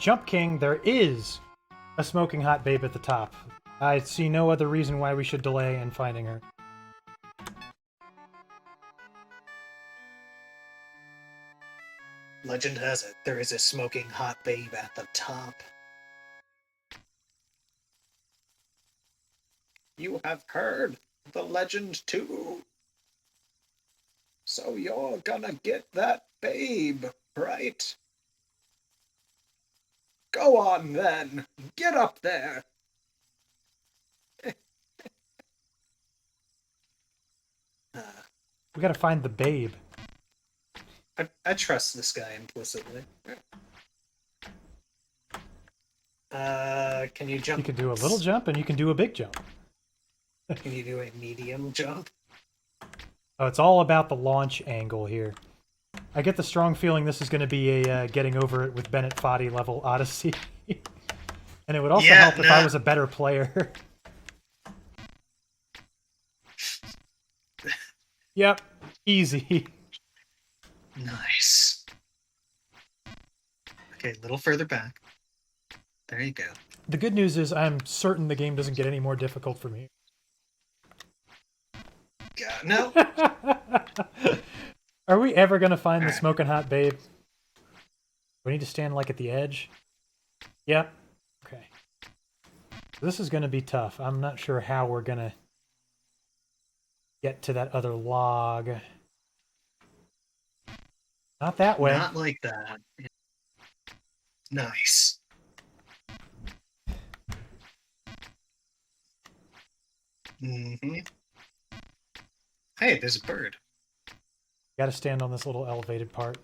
Jump King, there is a smoking hot babe at the top. I see no other reason why we should delay in finding her. Legend has it, there is a smoking hot babe at the top. You have heard the legend too. So you're gonna get that babe, right? Go on then, get up there. We gotta find the babe. I trust this guy implicitly. Can you jump? You can do a little jump and you can do a big jump. Can you do a medium jump? Oh, it's all about the launch angle here. I get the strong feeling this is going to be a getting over it with Bennett Foddy level Odyssey. And it would also help if I was a better player. Yep, easy. Nice. Okay, a little further back. There you go. The good news is I'm certain the game doesn't get any more difficult from here. God, no. Are we ever going to find the smoking hot babe? We need to stand like at the edge? Yep. Okay. This is going to be tough. I'm not sure how we're going to get to that other log. Not that way. Not like that. Nice. Mm-hmm. Hey, there's a bird. Got to stand on this little elevated part.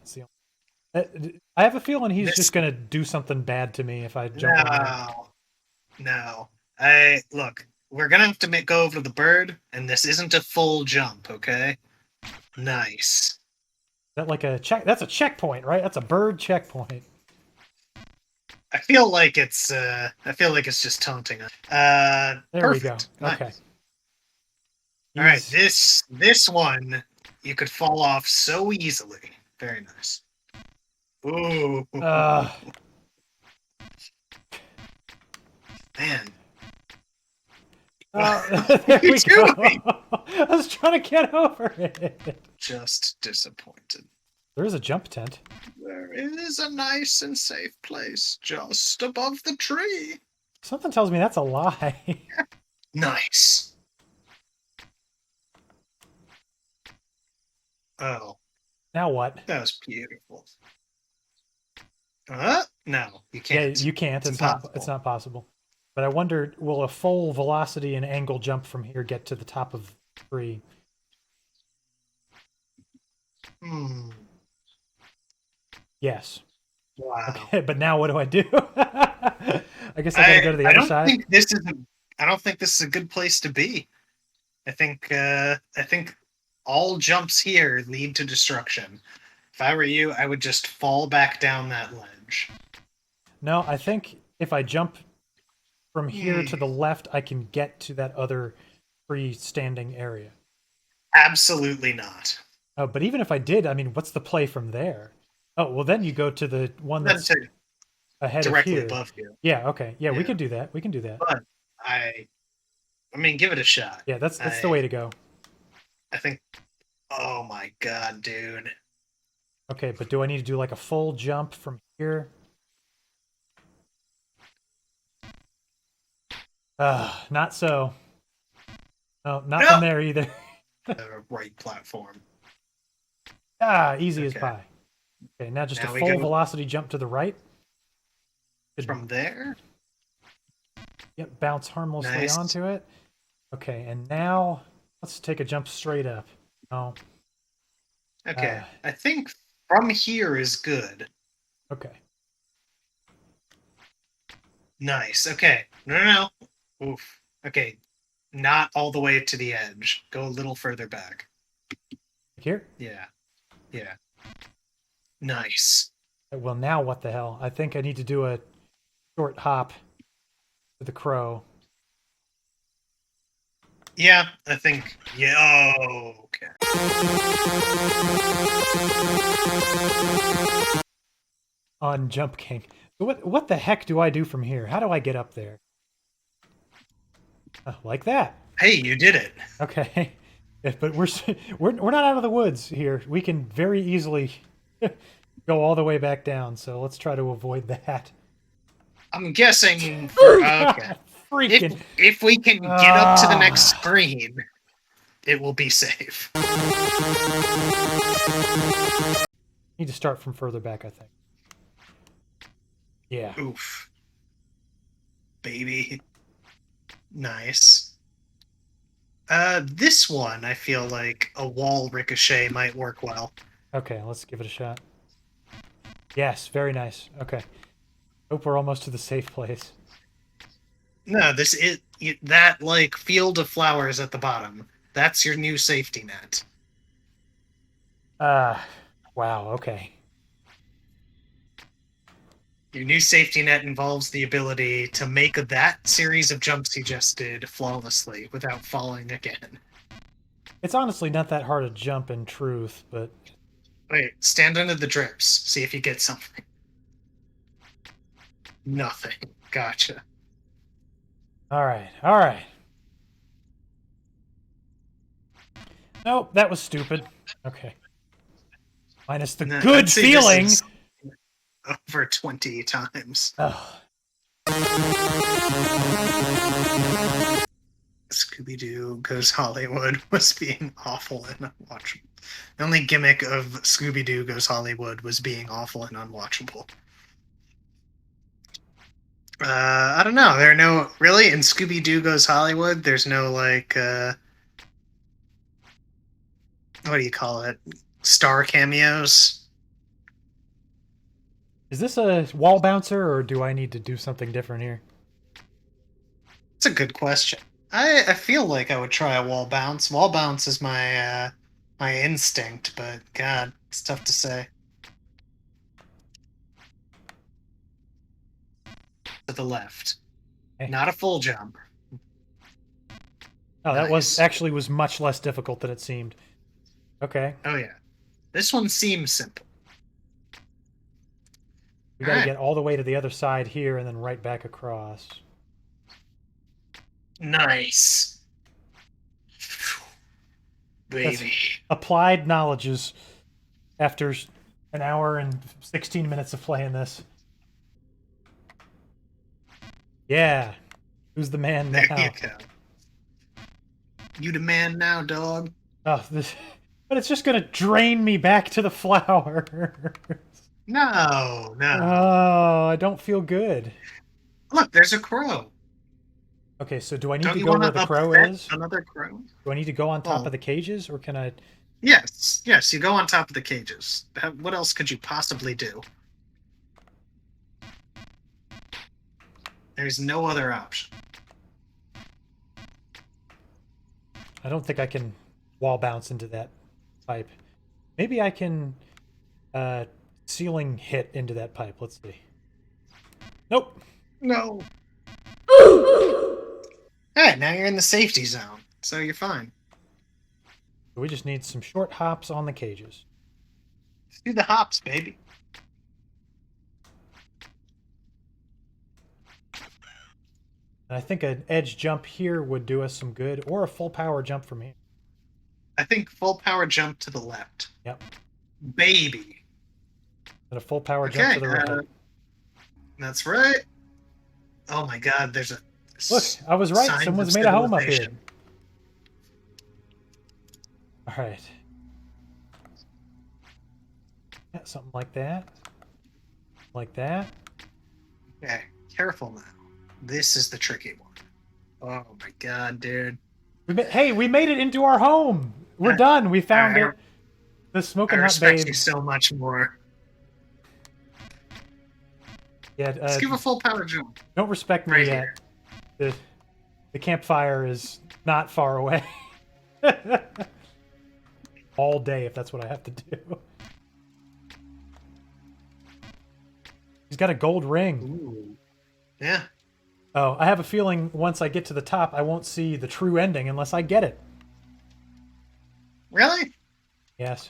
I have a feeling he's just going to do something bad to me if I jump on there. No. Look, we're going to have to go over to the bird, and this isn't a full jump, okay? Nice. Is that like a check? That's a checkpoint, right? That's a bird checkpoint. I feel like it's just taunting us. There Perfect. we go. Okay. Nice. All right, this one you could fall off so easily. Very nice. Ooh. Man. There we go. I was trying to get over it. Just disappointed. There is a jump tent. There is a nice and safe place just above the tree. Something tells me that's a lie. Nice. Oh. Now what? That was beautiful. No, you can't. Yeah, you can't. It's not possible. But I wonder, will a full velocity and angle jump from here get to the top of the tree? Yes. Wow. Okay, but now what do I do? I guess I gotta go to the other side. I don't think this is a good place to be. I think all jumps here lead to destruction. If I were you, I would just fall back down that ledge. No, I think if I jump from here to the left, I can get to that other freestanding area. Absolutely not. Oh, but even if I did, I mean, what's the play from there? Oh, well, then you go to the one that's ahead directly of here. Above you. Yeah, okay. Yeah, we could do that. We can do that. But I mean, give it a shot. Yeah, that's the way to go. I think. Oh my god, dude. Okay, but do I need to do like a full jump from here? Not so. No, not from there either. The right platform. Easy as pie. Okay, now just a full velocity jump to the right. From there? Yep, bounce harmlessly onto it. Okay, and now let's take a jump straight up. Oh. Okay, I think from here is good. Okay. Nice. Okay. No. Oof. Okay. Not all the way to the edge. Go a little further back. Here? Yeah. Nice. Well, now what the hell? I think I need to do a short hop to the crow. Yeah, I think. Yeah. Oh, okay. On Jump King. What the heck do I do from here? How do I get up there? Like that. Hey, you did it. Okay. But we're not out of the woods here. We can very easily go all the way back down. So let's try to avoid that. I'm guessing for okay. Freaking. If we can get up to the next screen, it will be safe. Need to start from further back, I think. Yeah. Oof. Baby. Nice. This one, I feel like a wall ricochet might work well. Okay, let's give it a shot. Yes, very nice. Okay. Hope we're almost to the safe place. No, this is that like field of flowers at the bottom. That's your new safety net. Wow, okay. Your new safety net involves the ability to make that series of jumps you just did flawlessly without falling again. It's honestly not that hard to jump in truth, but... Wait, stand under the drips. See if you get something. Nothing. Gotcha. Alright, alright. Nope, that was stupid. Okay. Minus the good feeling! Over 20 times. Oh. Scooby-Doo Goes Hollywood was being awful and unwatchable. The only gimmick of Scooby-Doo Goes Hollywood was being awful and unwatchable. I don't know. There are no... Really? In Scooby-Doo Goes Hollywood, there's no, like, what do you call it? Star cameos? Is this a wall bouncer, or do I need to do something different here? It's a good question. I feel like I would try a wall bounce. Wall bounce is my my instinct, but God, it's tough to say. To the left. Okay. Not a full jump. Oh, that was much less difficult than it seemed. Okay. Oh yeah. This one seems simple. We gotta get all the way to the other side here and then right back across. Nice. Baby. That's applied knowledges after an hour and 16 minutes of playing this. Yeah. Who's the man now? There you go. You the man now, dog. Oh, but it's just gonna drain me back to the flower. No, no. Oh, I don't feel good. Look, there's a crow. Okay, so do I need Don't to you go want where to the crow upset is? another crow? Do I need to go on top of the cages, or can I... Yes, yes, you go on top of the cages. What else could you possibly do? There's no other option. I don't think I can wall bounce into that pipe. Maybe I can ceiling hit into that pipe. Let's see. Nope. No. Hey, now you're in the safety zone, so you're fine. We just need some short hops on the cages. Let's do the hops, baby. And I think an edge jump here would do us some good, or a full power jump from here. I think full power jump to the left. Yep. Baby. And a full power jump to the right. That's right. Oh my God, there's a... Look, I was right. Someone's made a home up here. All right. Yeah, something like that. Like that. Okay, careful now. This is the tricky one. Oh my God, dude. Hey, we made it into our home. We're done. We found it. The smoking hot babe. I respect you so much more. Yeah, let's give a full power jump. Don't respect me yet. The campfire is not far away. All day, if that's what I have to do. He's got a gold ring. Ooh. Yeah. Oh, I have a feeling once I get to the top, I won't see the true ending unless I get it. Really? Yes.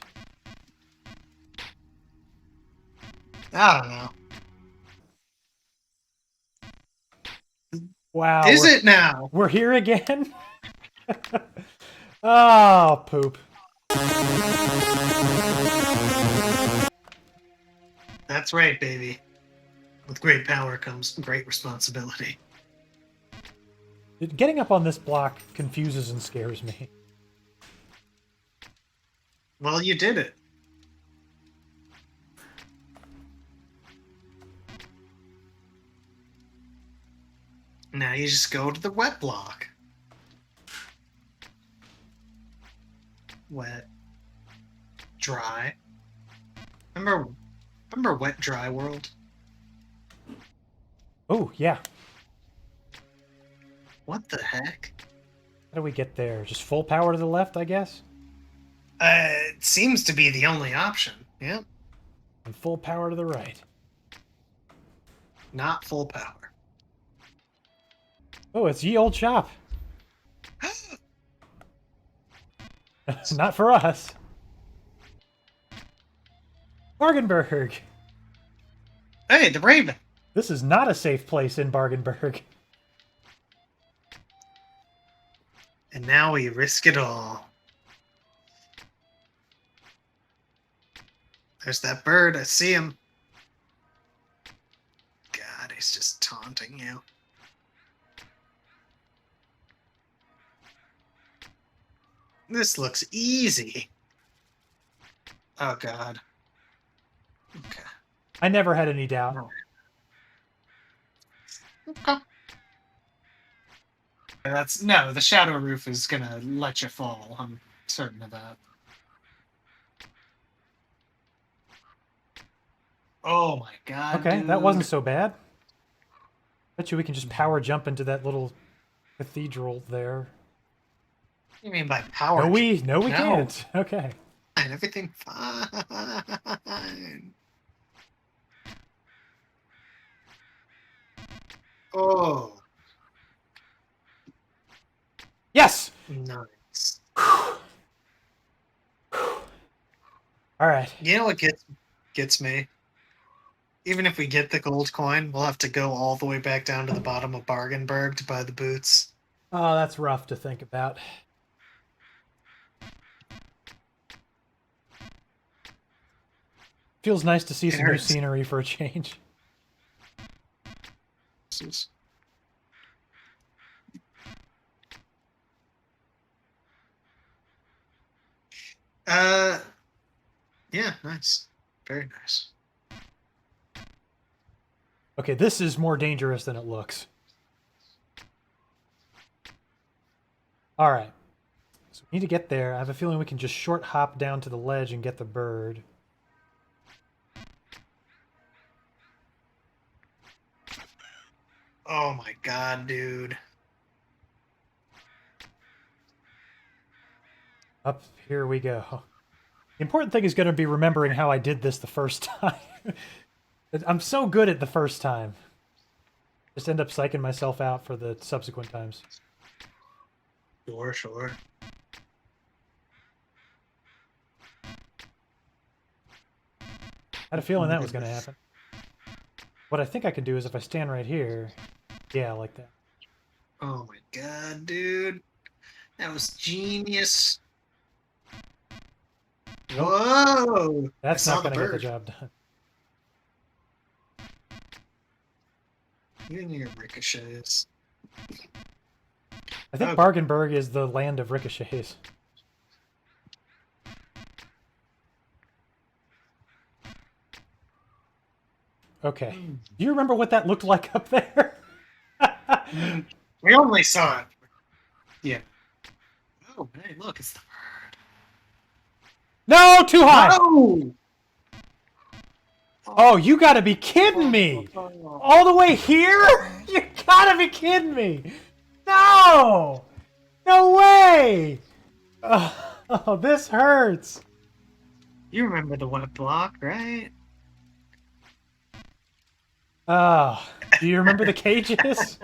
I don't know. Wow. Is it now? We're here again? Oh, poop. That's right, baby. With great power comes great responsibility. Getting up on this block confuses and scares me. Well, you did it. Now you just go to the wet block. Wet. Dry. Remember Wet Dry World? Oh, yeah. What the heck? How do we get there? Just full power to the left, I guess? It seems to be the only option. Yep. And full power to the right. Not full power. Oh, it's ye old shop. Not for us. Bargenberg. Hey, the Raven! This is not a safe place in Bargenberg. And now we risk it all. There's that bird. I see him. God, he's just taunting you. This looks easy. Oh, God. Okay. I never had any doubt. No. Okay. No, the shadow roof is gonna let you fall. I'm certain of that. Oh my god. Okay, dude. that wasn't so bad. Bet you we can just power jump into that little cathedral there. What do you mean by power? No, we No. can't. Okay. Fine, everything fine. Oh, Yes. nice. All right. You know what gets me? Even if we get the gold coin, we'll have to go all the way back down to the bottom of Bargenberg to buy the boots. Oh, that's rough to think about. Feels nice to see It some new hurts. scenery for a change. Yeah, nice. Very nice. Okay, this is more dangerous than it looks. All right. So we need to get there. I have a feeling we can just short hop down to the ledge and get the bird. Oh my god, dude. Up here we go. The important thing is going to be remembering how I did this the first time. I'm so good at the first time. Just end up psyching myself out for the subsequent times. Sure, sure. I had a feeling that was going to happen. What I think I can do is if I stand right here, yeah, like that. Oh my god, dude. That was genius. Nope. Whoa! That's I not saw the going to get the bird. job done. You and your ricochets. I think Okay. Bargenberg is the land of ricochets. Okay. Do you remember what that looked like up there? We only saw it. Yeah. Oh, hey, look, it's the bird. No, too high! No! Oh, you gotta be kidding me! All the way here? You gotta be kidding me! No! No way! Oh, this hurts. You remember the wet block, right? Oh, do you remember the cages?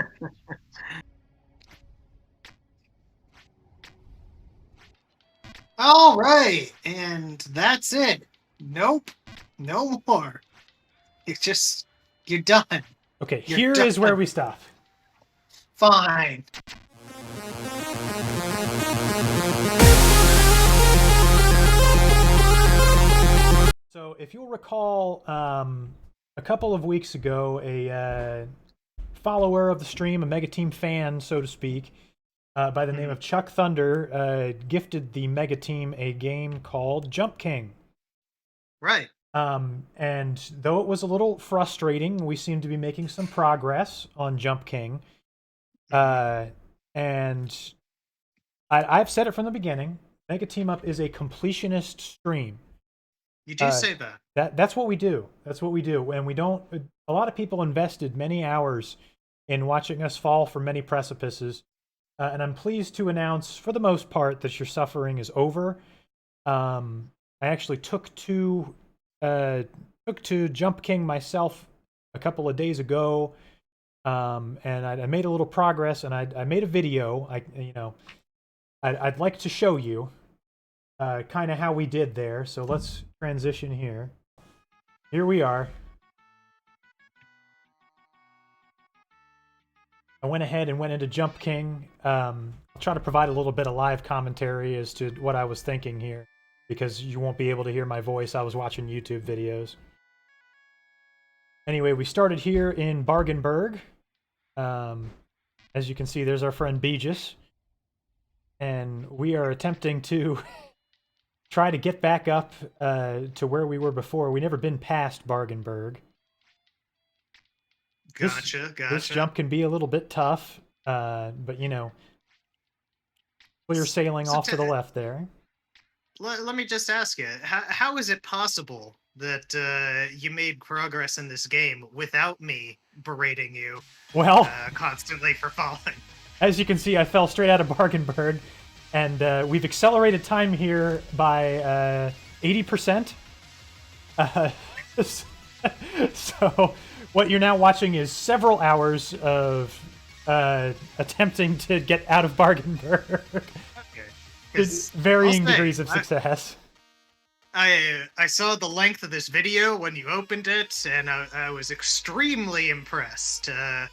All right, and that's it. Nope, no more. It's just you're done. Okay, You're here is done. where we stop. Fine. So, if you'll recall, a couple of weeks ago, a follower of the stream, a Mega Team fan, so to speak, by the name of Chuck Thunder, gifted the Mega Team a game called Jump King. Right. And though it was a little frustrating, we seem to be making some progress on Jump King. And I've said it from the beginning, Mega Team Up is a completionist stream. You do say that. That's what we do. That's what we do. And we don't... A lot of people invested many hours in watching us fall from many precipices. And I'm pleased to announce, for the most part, that your suffering is over. I actually took to Jump King myself a couple of days ago, and I made a little progress, and I made a video. I'd like to show you kind of how we did there. So let's transition here. Here we are. I went ahead and went into Jump King. I'll try to provide a little bit of live commentary as to what I was thinking here, because you won't be able to hear my voice. I was watching YouTube videos. Anyway, we started here in Bargenberg. As you can see, there's our friend Beegis. And we are attempting to try to get back up to where we were before. We never been past Bargenberg. Gotcha. This jump can be a little bit tough, but you know, clear sailing off to the left there. Let me just ask you, how is it possible that you made progress in this game without me berating you constantly for falling? As you can see, I fell straight out of Bargenberg, and we've accelerated time here by 80%. So what you're now watching is several hours of attempting to get out of Bargenberg. Okay. Varying degrees of success. I saw the length of this video when you opened it, and I was extremely impressed.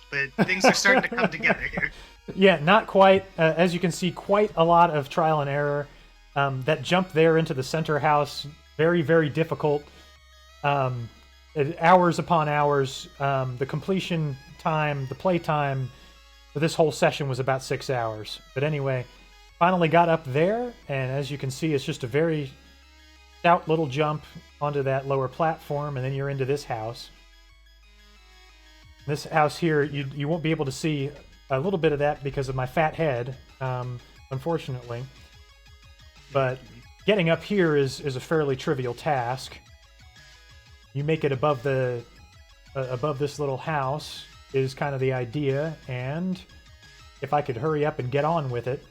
But things are starting to come together here. Yeah, not quite. As you can see, quite a lot of trial and error. That jump there into the center house, very, very difficult. Hours upon hours. The completion time, the play time for this whole session was about 6 hours. But anyway, finally got up there, and as you can see, it's just a very stout little jump onto that lower platform, and then you're into this house. This house here, you won't be able to see a little bit of that because of my fat head, unfortunately. But getting up here is a fairly trivial task. You make it above the above this little house is kind of the idea, and if I could hurry up and get on with it,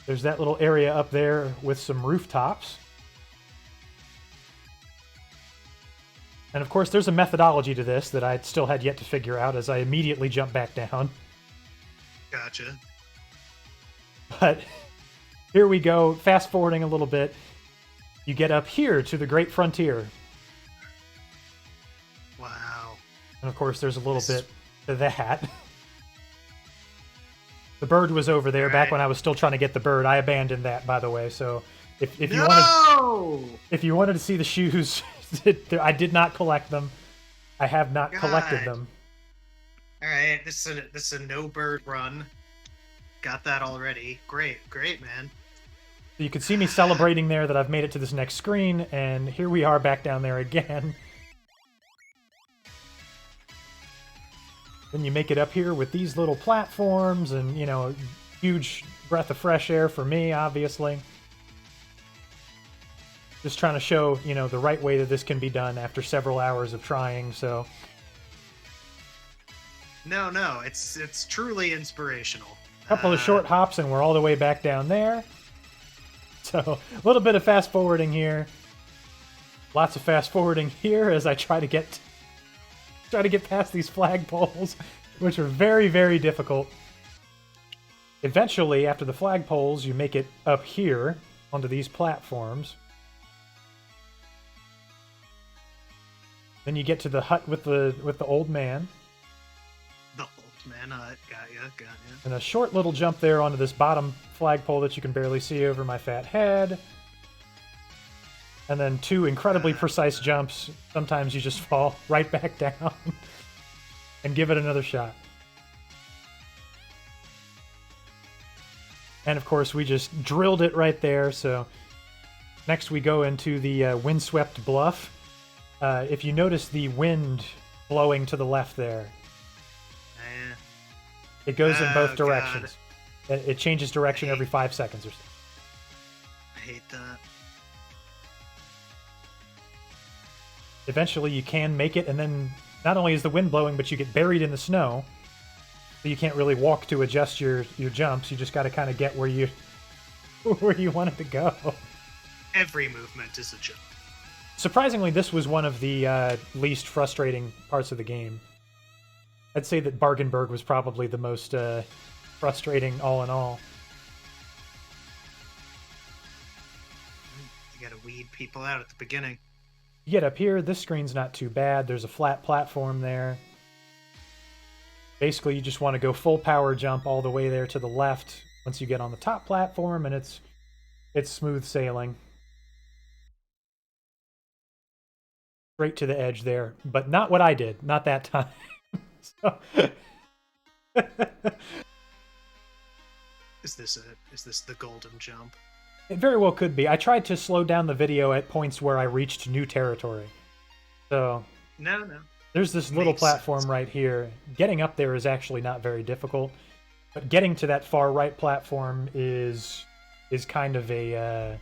there's that little area up there with some rooftops. And of course, there's a methodology to this that I still had yet to figure out as I immediately jump back down. Gotcha. But here we go, fast forwarding a little bit. You get up here to the Great Frontier. Wow. And of course, there's a little bit to that. The bird was over there back when I was still trying to get the bird. I abandoned that, by the way. So if you wanted to see the shoes, I did not collect them. I have not collected them. All right, this is a no bird run. Got that already. Great, man. So you can see me celebrating there that I've made it to this next screen, and here we are back down there again. Then you make it up here with these little platforms, and, you know, huge breath of fresh air for me, obviously. Just trying to show, you know, the right way that this can be done after several hours of trying, so... No, it's truly inspirational. A couple of short hops, and we're all the way back down there. So, a little bit of fast-forwarding here. Lots of fast-forwarding here as I try to get past these flagpoles, which are very, very difficult. Eventually, after the flagpoles, you make it up here onto these platforms. Then you get to the hut with the old man. The old Manhut, got ya. And a short little jump there onto this bottom flagpole that you can barely see over my fat head. And then 2 incredibly precise jumps. Sometimes you just fall right back down and give it another shot. And of course, we just drilled it right there. So next we go into the windswept bluff. If you notice the wind blowing to the left there, it goes in both directions. It changes direction every 5 seconds or so. I hate that. Eventually you can make it, and then not only is the wind blowing, but you get buried in the snow. So you can't really walk to adjust your jumps. You just got to kind of get where you want it to go. Every movement is a jump. Surprisingly, this was one of the least frustrating parts of the game. I'd say that Bargenberg was probably the most frustrating all in all. You gotta weed people out at the beginning. You get up here, this screen's not too bad. There's a flat platform there. Basically, you just want to go full power jump all the way there to the left once you get on the top platform, and it's smooth sailing. Straight to the edge there, but not what I did. Not that time. So... Is this the golden jump? It very well could be. I tried to slow down the video at points where I reached new territory. So No. there's this little Makes platform sense. right here. Getting up there is actually not very difficult, but getting to that far right platform is kind of an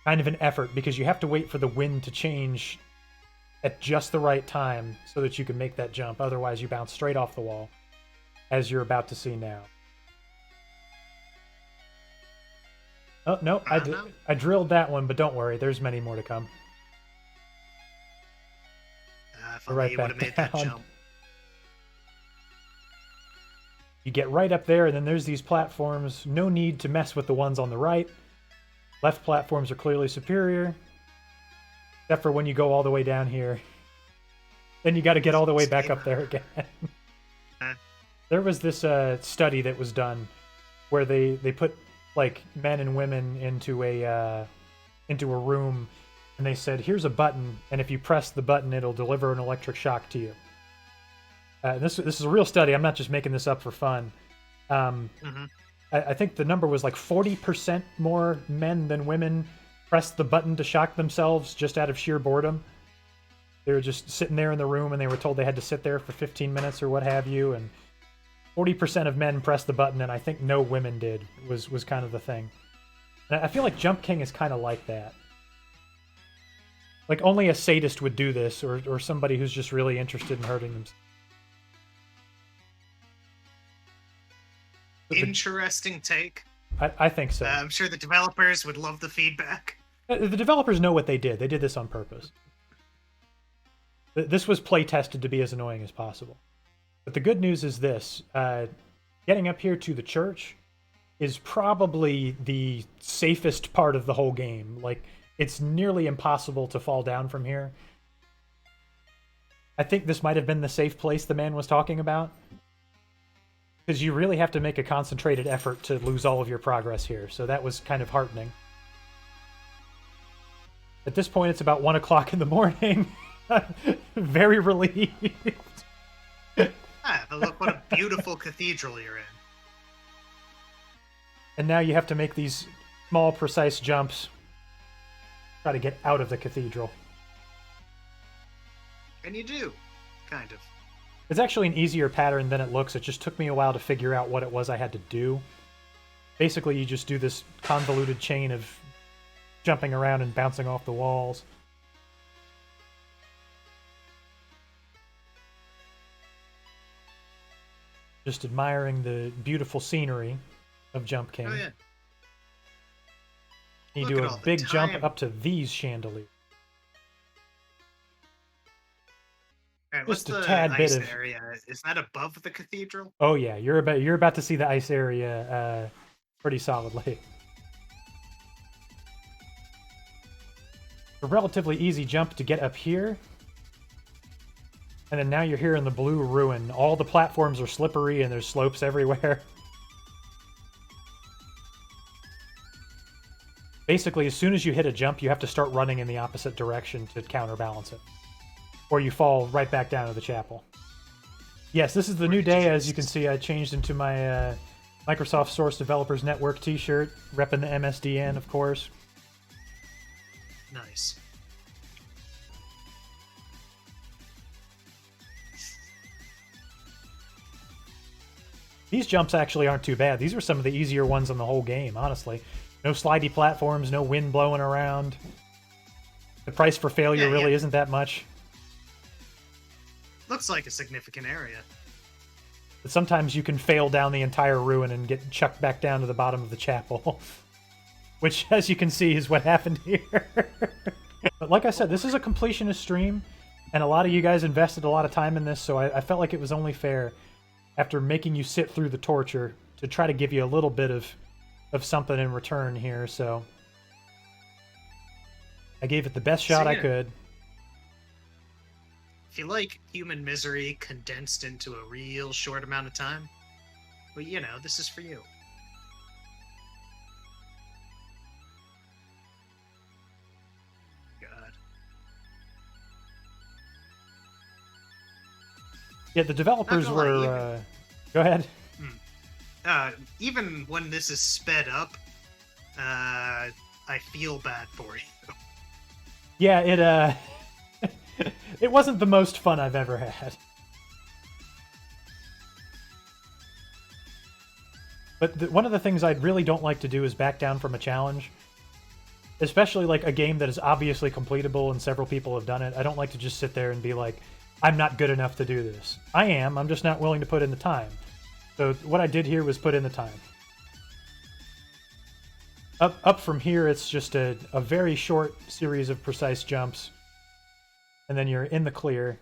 effort, because you have to wait for the wind to change at just the right time so that you can make that jump. Otherwise, you bounce straight off the wall, as you're about to see now. Oh, no, I drilled that one, but don't worry, there's many more to come. If only you would have made that down. jump. You get right up there, and then there's these platforms. No need to mess with the ones on the right. Left platforms are clearly superior, except for when you go all the way down here. Then you got to get all the way back up there again. There was this study that was done where they put like men and women into a room, and they said, here's a button, and if you press the button, it'll deliver an electric shock to you. This is a real study. I'm not just making this up for fun. I think the number was like 40% more men than women pressed the button to shock themselves just out of sheer boredom. They were just sitting there in the room, and they were told they had to sit there for 15 minutes or what have you, and 40% of men pressed the button, and I think no women did, was kind of the thing. And I feel like Jump King is kind of like that. Like, only a sadist would do this, or somebody who's just really interested in hurting themselves. Interesting take. I think so. I'm sure the developers would love the feedback. The developers know what they did. They did this on purpose. This was play tested to be as annoying as possible. But the good news is this. Getting up here to the church is probably the safest part of the whole game. Like, it's nearly impossible to fall down from here. I think this might have been the safe place the man was talking about. Because you really have to make a concentrated effort to lose all of your progress here. So that was kind of heartening. At this point, it's about 1 o'clock in the morning. Very relieved. But look what a beautiful cathedral you're in. And now you have to make these small, precise jumps. Try to get out of the cathedral. And you do, kind of. It's actually an easier pattern than it looks. It just took me a while to figure out what it was I had to do. Basically, you just do this convoluted chain of jumping around and bouncing off the walls. Just admiring the beautiful scenery of Jump King. Oh, yeah. You Look do at a all the big jump time. up to these chandeliers. All right, what's Just a the tad bit ice of- area? Is that above the cathedral? Oh yeah, you're about to see the ice area pretty solidly. A relatively easy jump to get up here. And then now you're here in the blue ruin. All the platforms are slippery and there's slopes everywhere. Basically, as soon as you hit a jump, you have to start running in the opposite direction to counterbalance it. Or you fall right back down to the chapel. Yes, this is the new day. As you can see, I changed into my Microsoft Source Developers Network t-shirt, repping the MSDN, of course. Nice. These jumps actually aren't too bad. These are some of the easier ones in the whole game, honestly. No slidey platforms, no wind blowing around. The price for failure really isn't that much. Looks like a significant area. But sometimes you can fail down the entire ruin and get chucked back down to the bottom of the chapel. Which, as you can see, is what happened here. But like I said, this is a completionist stream, and a lot of you guys invested a lot of time in this, so I felt like it was only fair, after making you sit through the torture, to try to give you a little bit of something in return here, so I gave it the best shot I could. If you like human misery condensed into a real short amount of time, well, you know, this is for you. God. Yeah, the developers were... go ahead. Even when this is sped up, I feel bad for you. Yeah, it wasn't the most fun I've ever had. But one of the things I really don't like to do is back down from a challenge. Especially like a game that is obviously completable and several people have done it. I don't like to just sit there and be like, I'm not good enough to do this. I am, I'm just not willing to put in the time. So what I did here was put in the time. Up from here, it's just a very short series of precise jumps. And then you're in the clear.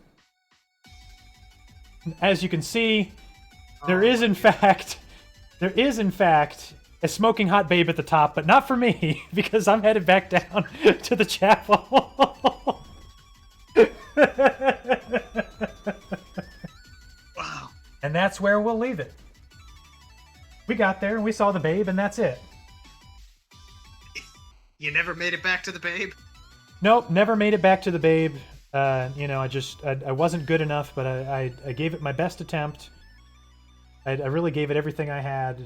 As you can see, there is in fact a smoking hot babe at the top, but not for me, because I'm headed back down to the chapel. Wow. And that's where we'll leave it. We got there, and we saw the babe, and that's it. You never made it back to the babe? Nope, never made it back to the babe. You know, I wasn't good enough, but I gave it my best attempt. I really gave it everything I had.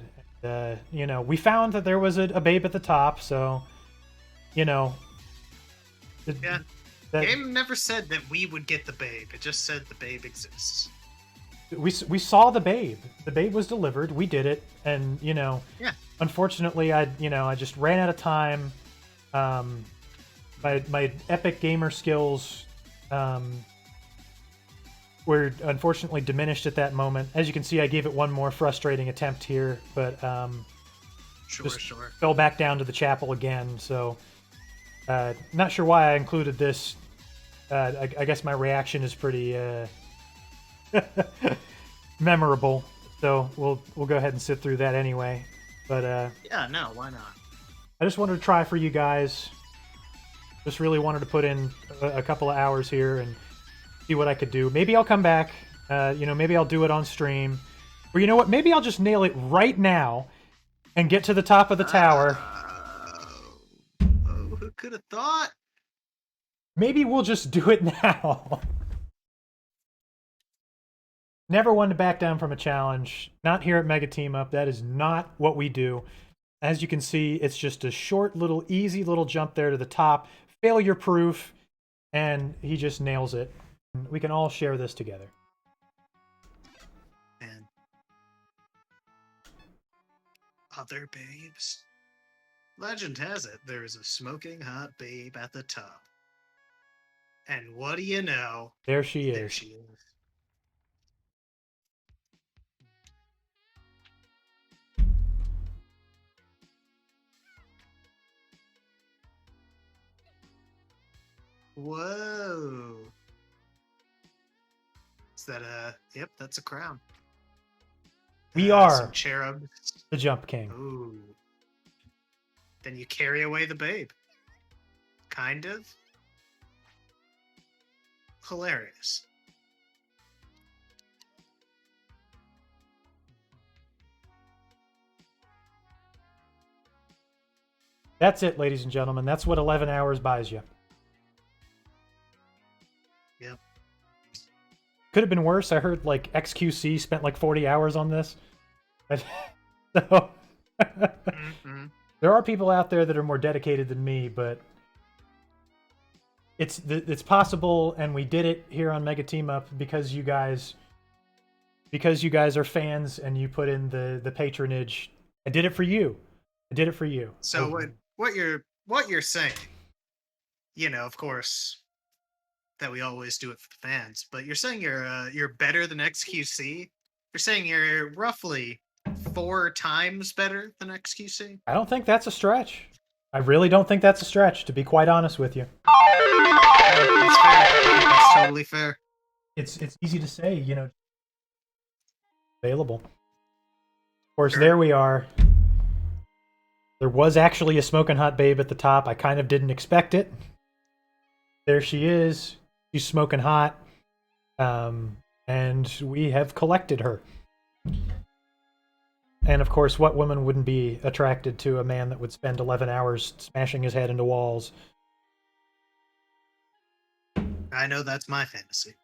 You know, we found that there was a babe at the top, so, you know. Yeah. The game never said that we would get the babe. It just said the babe exists. We saw the babe. The babe was delivered. We did it, and you know. Yeah. Unfortunately, I just ran out of time. My epic gamer skills were unfortunately diminished at that moment. As you can see, I gave it one more frustrating attempt here, but just fell back down to the chapel again. So, not sure why I included this. I guess my reaction is pretty memorable. So we'll go ahead and sit through that anyway. But yeah, no, why not? I just wanted to try for you guys. Just really wanted to put in a couple of hours here and see what I could do. Maybe I'll come back. You know, maybe I'll do it on stream. Or you know what? Maybe I'll just nail it right now and get to the top of the tower. Who could have thought? Maybe we'll just do it now. Never one to back down from a challenge. Not here at Mega Team Up. That is not what we do. As you can see, it's just a short little, easy little jump there to the top. Failure proof. And he just nails it. We can all share this together. And other babes. Legend has it there is a smoking hot babe at the top. And what do you know? There she is. There she is. Whoa. Is that a... Yep, that's a crown. We are some cherubs. The Jump King. Ooh. Then you carry away the babe. Kind of. Hilarious. That's it, ladies and gentlemen. That's what 11 hours buys you. Yep. Could have been worse. I heard like XQC spent like 40 hours on this. So there are people out there that are more dedicated than me, but it's possible, and we did it here on Mega Team Up because you guys are fans and you put in the patronage. I did it for you. I did it for you. So what you're saying, of course, that we always do it for the fans, but you're saying you're better than XQC. You're saying you're roughly 4 times better than XQC. I don't think that's a stretch. I really don't think that's a stretch, to be quite honest with you. That's fair. That's totally fair. It's easy to say, available. Of course, There we are. There was actually a smoking hot babe at the top. I kind of didn't expect it. There she is. She's smoking hot. And we have collected her. And of course, what woman wouldn't be attracted to a man that would spend 11 hours smashing his head into walls? I know that's my fantasy.